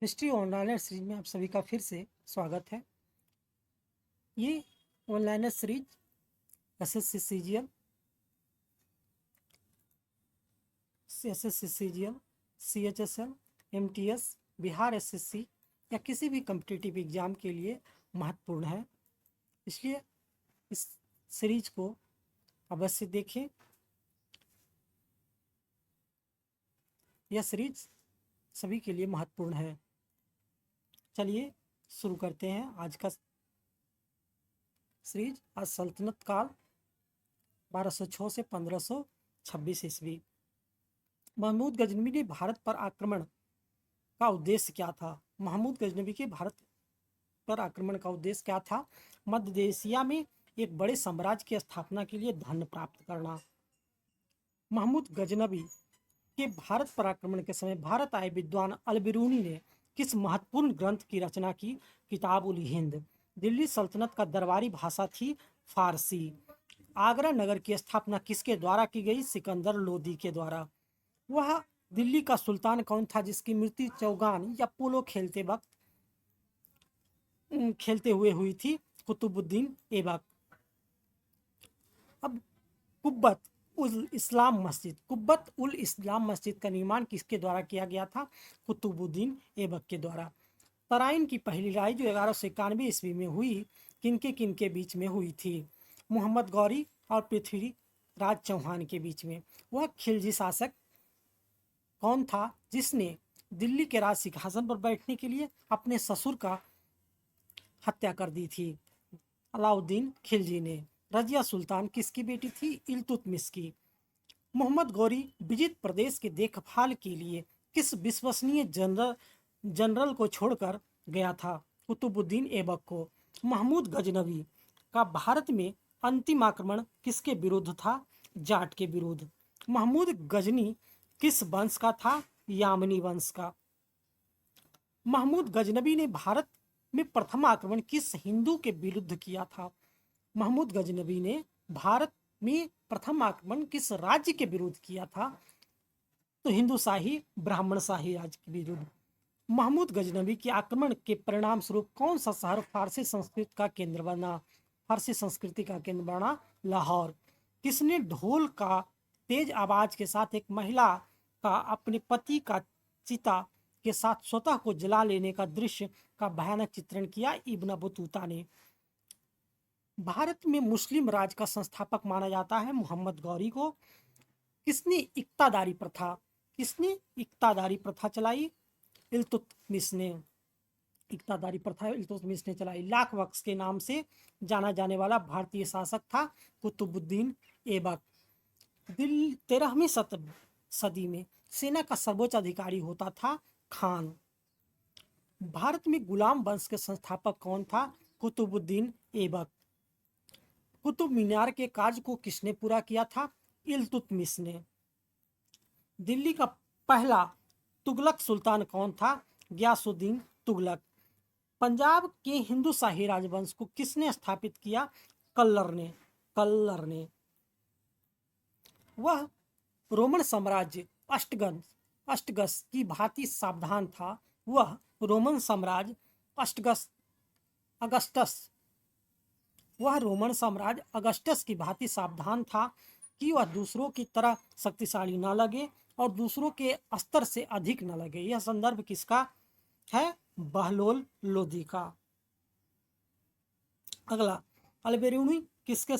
History one-liner series में आप सभी का फिर से स्वागत है। ये one-liner series SSC CGL, CHSL, MTS, Bihar SSC या किसी भी कम्पिटिटिव एग्जाम के लिए महत्वपूर्ण है। इसलिए इस सीरीज को अवश्य देखें। यह सीरीज सभी के लिए महत्वपूर्ण है। चलिए शुरू करते हैं आज का सीरीज। आज सल्तनत काल 1206 से 1526 ईस्वी। महमूद गजनवी ने भारत पर आक्रमण का उद्देश्य क्या था? महमूद गजनवी के भारत पर आक्रमण का उद्देश्य क्या था? मध्य एशिया में एक बड़े साम्राज्य की स्थापना के लिए धन प्राप्त करना। महमूद गजनवी के भारत पर आक्रमण के समय भारत आए विद्वान अल बिरूनी ने किस महत्वपूर्ण ग्रंथ की रचना की? किताब उल हिंद। दिल्ली सल्तनत का दरबारी भाषा थी फारसी। आगरा नगर की स्थापना किसके द्वारा की गई? सिकंदर लोदी के द्वारा। वह दिल्ली का सुल्तान कौन था जिसकी मृत्यु चौगान या पोलो खेलते हुए हुई थी? कुतुबुद्दीन ऐबक। अब कुब्बत उल इस्लाम मस्जिद का निर्माण किसके द्वारा किया गया था? कुतुबुद्दीन ऐबक के द्वारा। तराइन की पहली लड़ाई जो 1191 ईस्वी में हुई, किनके बीच में हुई थी? मोहम्मद गौरी और पृथ्वीराज चौहान के बीच में। वह खिलजी शासक कौन था जिसने दिल्ली के राज सिंहासन पर बैठने के लिए अपने ससुर का हत्या कर दी थी? अलाउद्दीन खिलजी ने। रजिया सुल्तान किसकी बेटी थी? इल्तुतमिश की। मोहम्मद गौरी विजित प्रदेश के देखभाल के लिए किस विश्वसनीय जनरल को छोड़कर गया था? कुतुबुद्दीन ऐबक को। महमूद गजनवी का भारत में अंतिम आक्रमण किसके विरुद्ध था? जाट के विरुद्ध। महमूद गजनी किस वंश का था? यामनी वंश का। महमूद गजनवी ने भारत में प्रथम आक्रमण किस हिंदू के विरुद्ध किया था? महमूद गजनवी ने भारत में प्रथम आक्रमण किस राज्य के विरुद्ध किया था? तो हिंदू शाही ब्राह्मण शाही राज्य के विरुद्ध। महमूद गजनवी के आक्रमण के परिणाम स्वरूप कौन सा शहर फारसी संस्कृति का केंद्र बना? फारसी संस्कृति का केंद्र बना लाहौर। किसने ढोल का तेज आवाज के साथ एक महिला का अपने पति का चिता के साथ स्वतः को जला लेने का दृश्य का भयानक चित्रण किया? इब्न बतूता ने। भारत में मुस्लिम राज का संस्थापक माना जाता है मोहम्मद गौरी को। किसने इक्तादारी प्रथा चलाई? इल्तुतमिश ने। इक्तादारी प्रथा इल्तुतमिश ने चलाई। लाख बख्श के नाम से जाना जाने वाला भारतीय शासक था कुतुबुद्दीन ऐबक। 13वीं सदी में सेना का सर्वोच्च अधिकारी होता था खान। भारत में गुलाम वंश के संस्थापक कौन था? कुतुबुद्दीन ऐबक। कुतुब मीनार के कार्य को किसने पूरा किया था? इल्तुतमिश ने। दिल्ली का पहला तुगलक सुल्तान कौन था? गयासुद्दीन तुगलक। पंजाब के हिंदू शाही राजवंश को किसने स्थापित किया? कल्लर ने। वह रोमन साम्राज्य अष्टगस की भांति सावधान था। वह रोमन साम्राज्य अगस्टस की भांति सावधान था कि वह दूसरों की तरह शक्तिशाली न लगे और दूसरों के स्तर से अधिक न लगे। यह संदर्भ किसका है? बहलोल लोदी का। अगला, अलबेरुनी किसके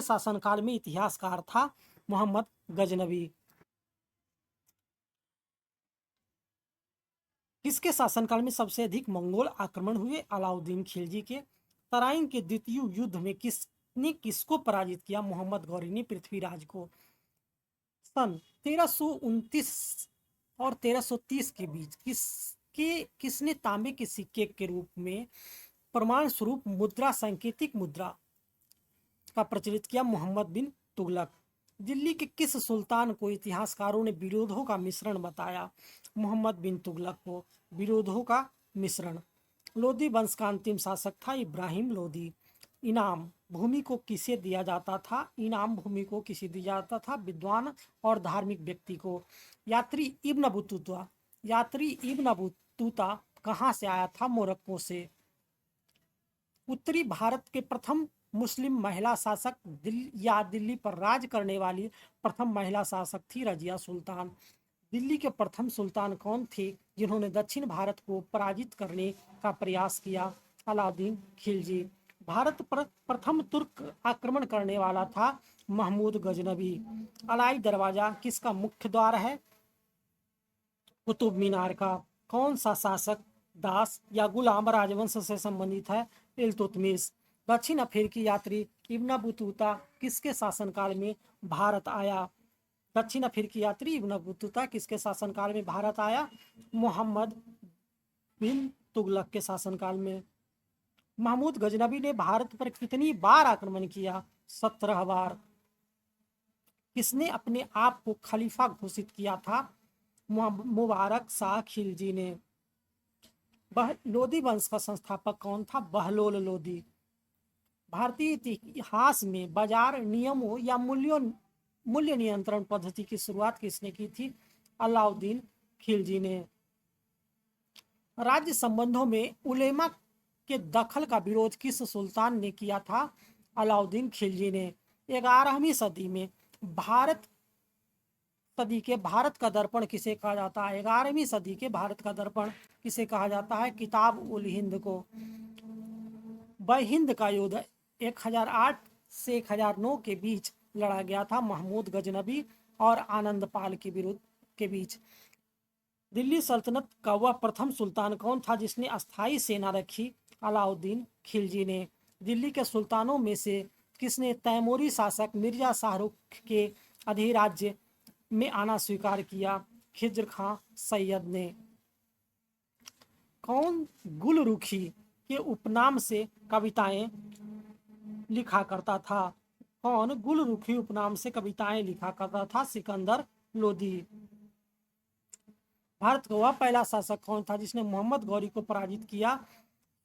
शासनकाल में इतिहासकार था? मोहम्मद गजनवी। किसके शासनकाल में सबसे अधिक मंगोल आक्रमण हुए? अलाउद्दीन खिलजी के। तराइन के द्वितीय युद्ध में किसने किसको पराजित किया? मोहम्मद गौरी ने पृथ्वीराज को। सन 1329 और 1330 के बीच किसने तांबे के सिक्के के रूप में प्रमाण स्वरूप सांकेतिक मुद्रा का प्रचलित किया? मोहम्मद बिन तुगलक। दिल्ली के किस सुल्तान को इतिहासकारों ने विरोधों का मिश्रण बताया? मोहम्मद बिन तुगलक को। विरोधों का मिश्रण। लोदी वंश का अंतिम शासक था इब्राहिम लोदी। इनाम भूमि को किसे दिया जाता था? इनाम भूमि को किसे दिया जाता था? विद्वान और धार्मिक व्यक्ति को। यात्री इब्न बतूता कहाँ से आया था? मोरक्को से। उत्तरी भारत के प्रथम मुस्लिम महिला शासक दिल्ली पर राज करने वाली प्रथम महिला शासक थी रजिया सुल्तान। दिल्ली के प्रथम सुल्तान कौन थे जिन्होंने दक्षिण भारत को पराजित करने का प्रयास किया? अलाउद्दीन खिलजी। भारत पर प्रथम तुर्क आक्रमण करने वाला था महमूद गजनबी। अलाई दरवाजा किसका मुख्य द्वार है? कुतुब मीनार का। कौन सा शासक दास या गुलाम राजवंश से संबंधित है? इल्तुतमिश। दक्षिण अफ्रीकी यात्री इब्न बतूता किसके शासनकाल में भारत आया? दक्षिण अफ्रीकी यात्री इब्न बतूता किसके शासनकाल में भारत आया? मोहम्मद बिन तुगलक के शासनकाल में। महमूद गजनबी ने भारत पर कितनी बार आक्रमण किया? 17 बार। किसने अपने आप को खलीफा घोषित किया था? मुबारक शाह खिलजी ने। लोदी वंश का संस्थापक कौन था? बहलोल लोदी। भारतीय इतिहास में बाजार नियमों या मूल्य नियंत्रण पद्धति की शुरुआत किसने की थी? अलाउद्दीन खिलजी ने। राज्य संबंधों में उलेमा के दखल का विरोध किस सुल्तान ने किया था? अलाउद्दीन खिलजी ने। 11वीं सदी में भारत का दर्पण किसे कहा जाता है? 11वीं सदी के भारत का दर्पण किसे कहा जाता है? किताब उल हिंद को। हिंद का युद्ध 1008 से 1009 के बीच लड़ा गया था महमूद गजनबी और आनंद पाल के बीच। दिल्ली सल्तनत का वह प्रथम सुल्तान कौन था जिसने अस्थायी सेना रखी? अलाउद्दीन खिलजी ने। दिल्ली के सुल्तानों में से किसने तैमूरी शासक मिर्जा शाहरुख के अधिराज्य में आना स्वीकार किया? खिज्र खां सैयद ने। कौन गुलरुखी के उपनाम से कविताएं लिखा करता था? कौन गुलरुखी उपनाम से कविताएं लिखा करता था? सिकंदर लोदी। भारत का वह पहला शासक कौन था जिसने मोहम्मद गौरी को पराजित किया?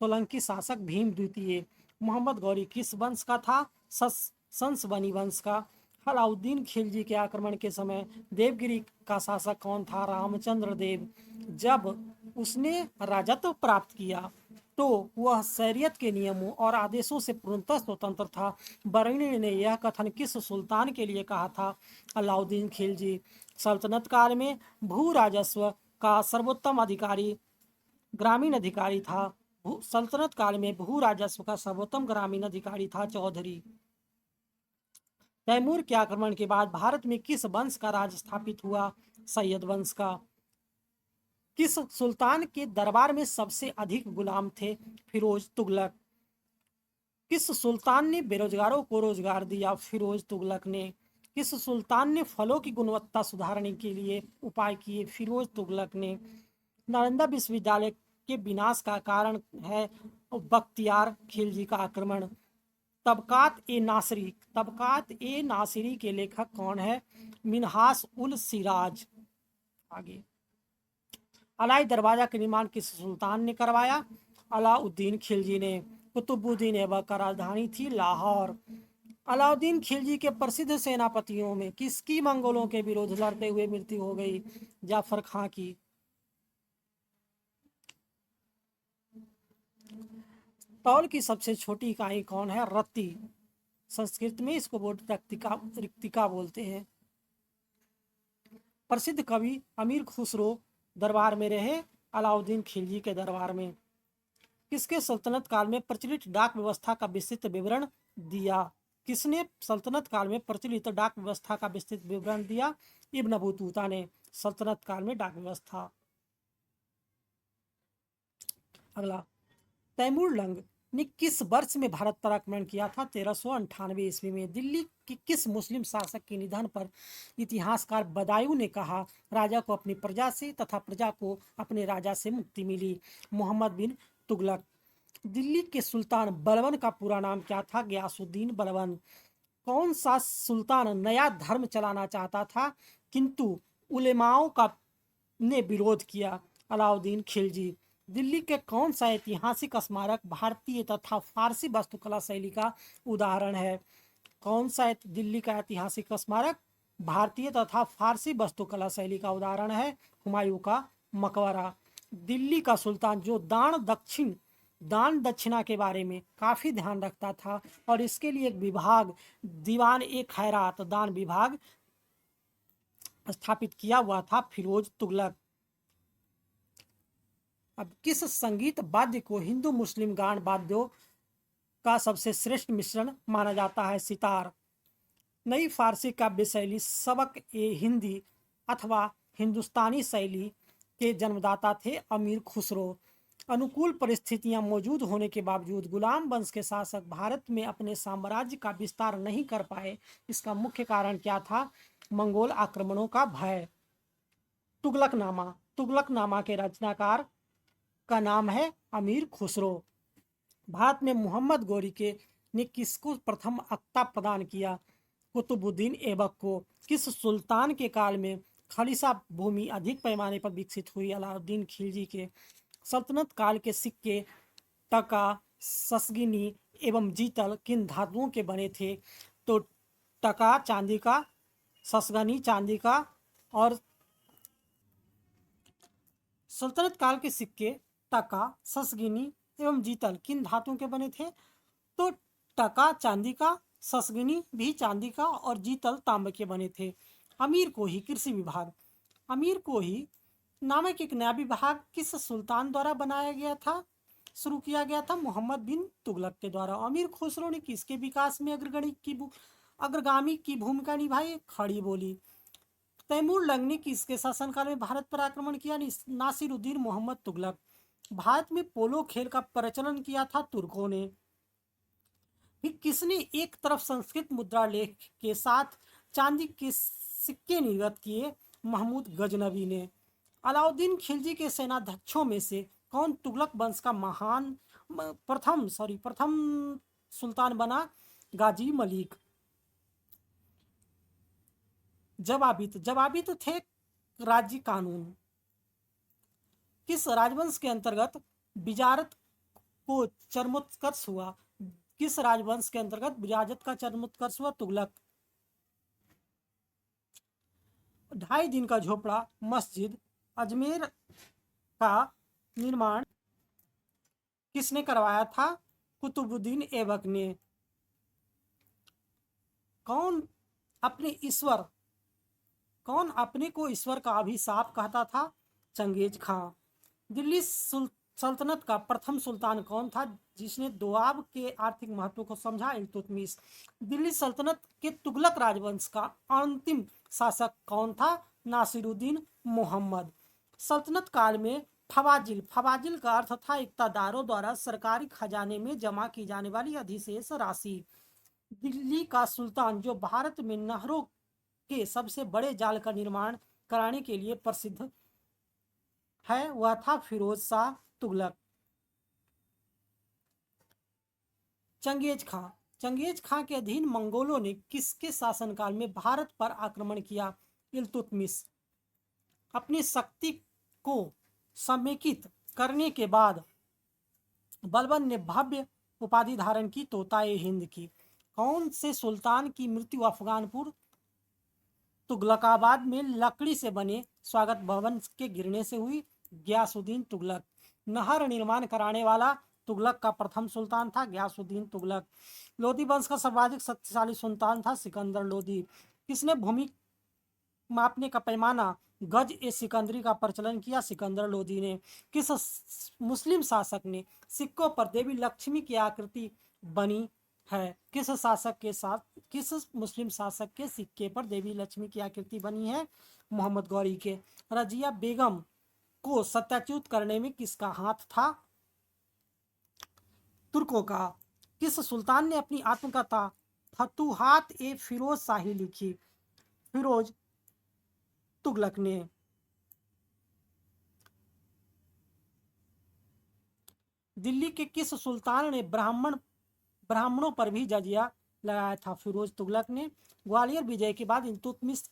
सोलंकी शासक भीम द्वितीय। मोहम्मद गौरी किस वंश का था? ससबनी वंश का। अलाउद्दीन खिलजी के आक्रमण के समय देवगिरी का शासक कौन था? रामचंद्र देव। जब उसने राजत्व प्राप्त किया तो वह शरीयत के नियमों और आदेशों से पूर्णतः स्वतंत्र था। बरनी ने यह कथन किस सुल्तान के लिए कहा था? अलाउद्दीन खिलजी। सल्तनत काल में भू राजस्व का सर्वोत्तम अधिकारी ग्रामीण अधिकारी था। सल्तनत काल में भू राजस्व का सर्वोत्तम ग्रामीण अधिकारी था चौधरी। तैमूर के आक्रमण के बाद भारत में किस वंश का राज स्थापित हुआ? सैयद वंश का। किस सुल्तान के दरबार में सबसे अधिक गुलाम थे? फिरोज तुगलक। किस सुल्तान ने बेरोजगारों को रोजगार दिया? फिरोज तुगलक ने। किस सुल्तान ने फलों की गुणवत्ता सुधारने के लिए उपाय किए? फिरोज तुगलक ने। नालंदा विश्वविद्यालय के विनाश का कारण है बख्तियार खिलजी का आक्रमण। तबकात ए नासिरी के लेखक कौन है? मिनहास उल सिराज। आगे अलाई दरवाजा का निर्माण किस सुल्तान ने करवाया? अलाउद्दीन खिलजी ने। कुतुबुद्दीन ऐबक का राजधानी थी लाहौर। अलाउद्दीन खिलजी के प्रसिद्ध सेनापतियों में किसकी मंगोलों के विरुद्ध लड़ते हुए मृत्यु हो गई? जाफर खां की। तौल की सबसे छोटी इकाई कौन है? रत्ती। संस्कृत में इसको रिक्तिका बोलते हैं। प्रसिद्ध कवि अमीर खुसरो दरबार में रहे? अलाउद्दीन खिलजी के दरबार में। किसके सल्तनत काल में प्रचलित डाक व्यवस्था का विस्तृत विवरण दिया? किसने सल्तनत काल में प्रचलित डाक व्यवस्था का विस्तृत विवरण दिया? इब्न बतूता ने। सल्तनत काल में डाक व्यवस्था। अगला तैमूर लंग ने किस वर्ष में भारत पर आक्रमण किया था? 1398 ईस्वी में। दिल्ली के किस मुस्लिम शासक के निधन पर इतिहासकार बदायूं ने कहा राजा को अपनी प्रजा से तथा प्रजा को अपने राजा से मुक्ति मिली? मोहम्मद बिन तुगलक। दिल्ली के सुल्तान बलबन का पूरा नाम क्या था? गयासुद्दीन बलबन। कौन सा सुल्तान नया धर्म चलाना चाहता था किंतु उलेमाओं का ने विरोध किया? अलाउद्दीन खिलजी। दिल्ली के कौन सा ऐतिहासिक स्मारक भारतीय तथा फारसी वास्तुकला शैली का उदाहरण है? कौन सा दिल्ली का ऐतिहासिक स्मारक भारतीय तथा फारसी वास्तुकला शैली का उदाहरण है? हुमायूं का मकबरा। दिल्ली का सुल्तान जो दान दक्षिणा के बारे में काफी ध्यान रखता था और इसके लिए एक विभाग, दीवान ए खैरात दान विभाग स्थापित किया हुआ था, फिरोज तुगलक। अब किस संगीत वाद्य को हिंदू मुस्लिम गान वाद्यों का सबसे श्रेष्ठ मिश्रण माना जाता है? सितार। नई फारसी काव्य शैली सबक ए हिंदी अथवा हिंदुस्तानी शैली के जन्मदाता थे अमीर खुसरो। अनुकूल परिस्थितियां मौजूद होने के बावजूद गुलाम वंश के शासक भारत में अपने साम्राज्य का विस्तार नहीं कर पाए। इसका मुख्य कारण क्या था? मंगोल आक्रमणों का भय। तुगलकनामा। तुगलकनामा के रचनाकार का नाम है अमीर खुसरो। भारत में मोहम्मद गौरी के ने किसको प्रथम अख्ता प्रदान किया? कुतुबुद्दीन ऐबक को। किस सुल्तान के काल में खालिसा भूमि अधिक पैमाने पर विकसित हुई? अलाउद्दीन खिलजी के। सल्तनत काल के सिक्के टका, ससगिनी एवं जीतल किन धातुओं के बने थे? तो टका चांदी का, ससगनी चांदी का और सल्तनत काल के सिक्के टका, ससगिनी एवं जीतल किन धातुओं के बने थे? तो टका चांदी का, ससगिनी भी चांदी का और जीतल तांबे के बने थे। अमीर कोही कृषि विभाग। अमीर कोही नामक एक नया विभाग किस सुल्तान द्वारा बनाया गया था, शुरू किया गया था? मोहम्मद बिन तुगलक के द्वारा। अमीर खुसरो ने किसके विकास में अग्रगामी की भूमिका निभाई? खड़ी बोली। तैमूर लंग ने किसके शासनकाल में भारत पर आक्रमण किया? नासिरुद्दीन मोहम्मद तुगलक। भारत में पोलो खेल का प्रचलन किया था तुर्कों ने। फिर किसने एक तरफ संस्कृत मुद्रा लेख के साथ चांदी के सिक्के निर्गत किए? महमूद गजनवी ने। अलाउद्दीन खिलजी के सेनाध्यक्षों में से कौन तुगलक वंश का प्रथम सुल्तान बना? गाजी मलिक। जवाबित थे राज्य कानून। किस राजवंश के अंतर्गत बिजारत को चरमोत्कर्ष हुआ? किस राजवंश के अंतर्गत बिजारत का चरमोत्कर्ष हुआ? तुगलक। 2.5 दिन का झोपड़ा मस्जिद अजमेर का निर्माण किसने करवाया था? कुतुबुद्दीन ऐबक ने। कौन अपने को ईश्वर का अभिशाप कहता था? चंगेज खां। दिल्ली सल्तनत का प्रथम सुल्तान कौन था जिसने दोआब के आर्थिक महत्व को समझा? इल्तुतमिश। दिल्ली सल्तनत के तुगलक राजवंश का अंतिम शासक कौन था? नासिरुद्दीन मोहम्मद। सल्तनत काल में फवाजिल का अर्थ था इक्तादारों द्वारा सरकारी खजाने में जमा की जाने वाली अधिशेष राशि। दिल्ली का सुल्तान जो भारत में नहरों के सबसे बड़े जाल का निर्माण कराने के लिए प्रसिद्ध है वह था फिरोज शाह तुगलक। चंगेज खां के अधीन मंगोलों ने किसके शासनकाल में भारत पर आक्रमण किया? इल्तुतमिश। अपनी शक्ति को समेकित करने के बाद बलबन ने भव्य उपाधि धारण की तोताए हिंद की। कौन से सुल्तान की मृत्यु अफगानपुर तुगलकाबाद में लकड़ी से बने स्वागत भवन के गिरने से हुई? गयासुद्दीन तुगलक। नहर निर्माण कराने वाला तुगलक का प्रथम सुल्तान था गयासुद्दीन तुगलक। लोधी वंश का सर्वाधिक शक्तिशाली सुल्तान था सिकंदर लोधी। किसने भूमि मापने का पैमाना गज ए सिकंदरी का प्रचलन किया? सिकंदर लोधी ने। किस मुस्लिम शासक ने सिक्कों पर देवी लक्ष्मी की आकृति बनी है? किस मुस्लिम शासक के सिक्के पर देवी लक्ष्मी की आकृति बनी है? मोहम्मद गौरी के। रजिया बेगम को सत्याच्युत करने में किसका हाथ था? तुर्कों का। किस सुल्तान ने अपनी आत्मकथा फतुहात ए फिरोज शाही लिखी? फिरोज तुगलक ने। दिल्ली के किस सुल्तान ने ब्राह्मणों पर भी जजिया लगाया था? फिरोज तुगलक ने। ग्वालियर विजय के बाद इल्तुतमिश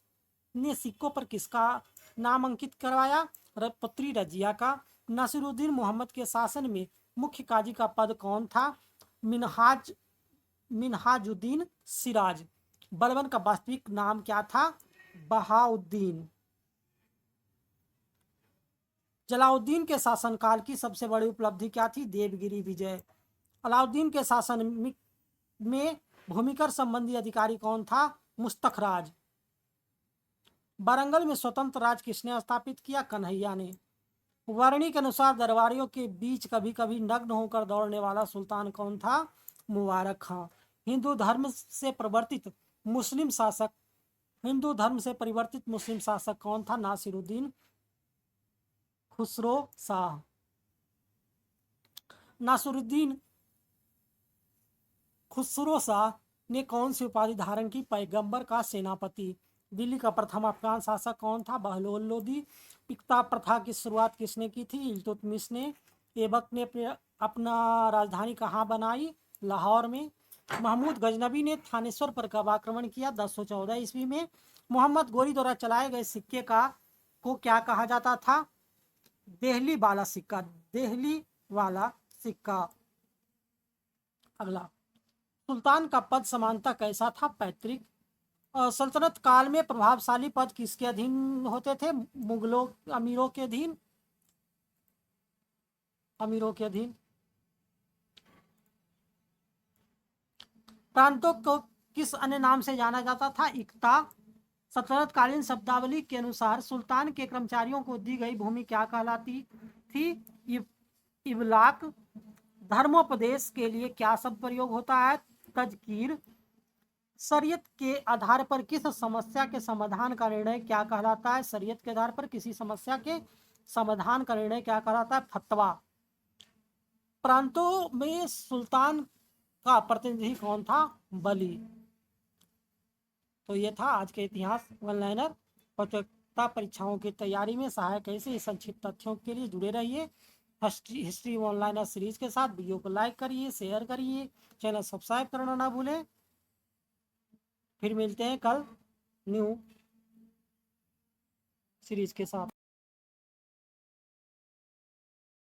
ने सिक्कों पर किसका नाम अंकित करवाया? पुत्री रजिया का। नासिरुद्दीन मोहम्मद के शासन में मुख्य काजी का पद कौन था? मिनहाजुद्दीन सिराज। बलबन का वास्तविक नाम क्या था? बहाउद्दीन। जलाउद्दीन के शासनकाल की सबसे बड़ी उपलब्धि क्या थी? देवगिरी विजय। अलाउद्दीन के शासन में भूमिकर संबंधी अधिकारी कौन था? मुस्तखराज। वारंगल में स्वतंत्र राज किसने स्थापित किया? कन्हैया ने। वर्णी के अनुसार दरबारियों के बीच कभी कभी नग्न होकर दौड़ने वाला सुल्तान कौन था? मुबारक खां। हिंदू धर्म से परिवर्तित मुस्लिम शासक कौन था? नासिरुद्दीन खुसरो शाह। नासिरुद्दीन खुसरो शाह ने कौन सी उपाधि धारण की? पैगंबर का सेनापति। दिल्ली का प्रथम अफगान शासक कौन था? बहलोल लोदी। इक्ता प्रथा की शुरुआत किसने की थी? इल्तुतमिश ने। ऐबक ने अपना राजधानी कहाँ बनाई? लाहौर में। महमूद गजनबी ने थानेश्वर पर कब आक्रमण किया? 1014 ईस्वी में। मोहम्मद गोरी द्वारा चलाए गए सिक्के को क्या कहा जाता था? देहली वाला सिक्का। देहली वाला सिक्का। अगला, सुल्तान का पद समानता कैसा था? पैतृक। सल्तनत काल में प्रभावशाली पद किसके अधीन होते थे? मुगलों अमीरों के अधीन। प्रांतों को किस अन्य नाम से जाना जाता था? इक्ता। सल्तनत कालीन शब्दावली के अनुसार सुल्तान के कर्मचारियों को दी गई भूमि क्या कहलाती थी? इबलाक। धर्मोपदेश के लिए क्या शब्द प्रयोग होता है? तजकीर। शरीयत के आधार पर किस समस्या के समाधान का निर्णय क्या कहलाता है? शरीयत के आधार पर किसी समस्या के समाधान का निर्णय क्या कहलाता है? फतवा। प्रांतों में सुल्तान का प्रतिनिधि कौन था? बली। तो ये था आज के इतिहास वन लाइनर। प्रतियोगिता परीक्षाओं की तैयारी में सहायक ऐसे संक्षिप्त तथ्यों के लिए जुड़े रहिए हिस्ट्री वन लाइनर सीरीज के साथ। वीडियो को लाइक करिए, शेयर करिए, चैनल सब्सक्राइब करना ना भूलें। फिर मिलते हैं कल न्यू सीरीज के साथ।